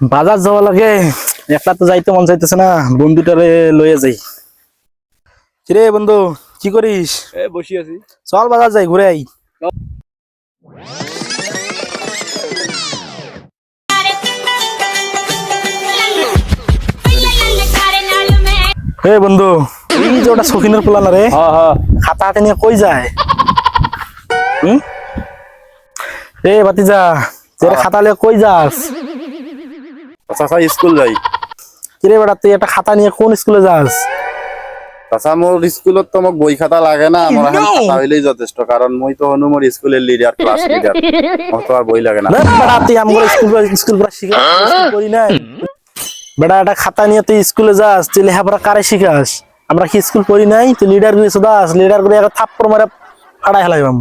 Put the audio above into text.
বাজার যাওয়া লাগে, একলা তো যাইতে মন চাইতেছে না, বন্ধুটারে লইয়া যাই। কিরে বন্ধু, কি করিস? বসি আছি। চল বাজার যাই, ঘুরে আই। হে বন্ধু, এই যে ওটা শৌখিনের পোলা না রে, খাতা হাতে নিয়ে কই যায়? রে ভাতিজা, তোর খাতা নিয়ে কই যাস? চাচা স্কুল যাই। কিরে বেটা, তুই একটা খাতা নিয়ে কোন স্কুলে যাস? চাচা মোর স্কুলত তো মোক বই খাতা লাগে না, আমার এখন খাতা হইলেই যথেষ্ট, কারণ মই তো হনু মোর স্কুলের লিডার, ক্লাস লিডার, মোক তো আর বই লাগে না। বেটা তুই আমার স্কুল পড়া শিখা করি নাই? বেটা একটা খাতা নিয়ে তুই স্কুলে যাস, তুই লেখাপড়া কারে শিখাস? আমরা কি স্কুল পড়ি নাই? তুই লিডার করে দাস, লিডার করে একটা থাপ্পড় মারে ফাড়াই হেলাইবাম।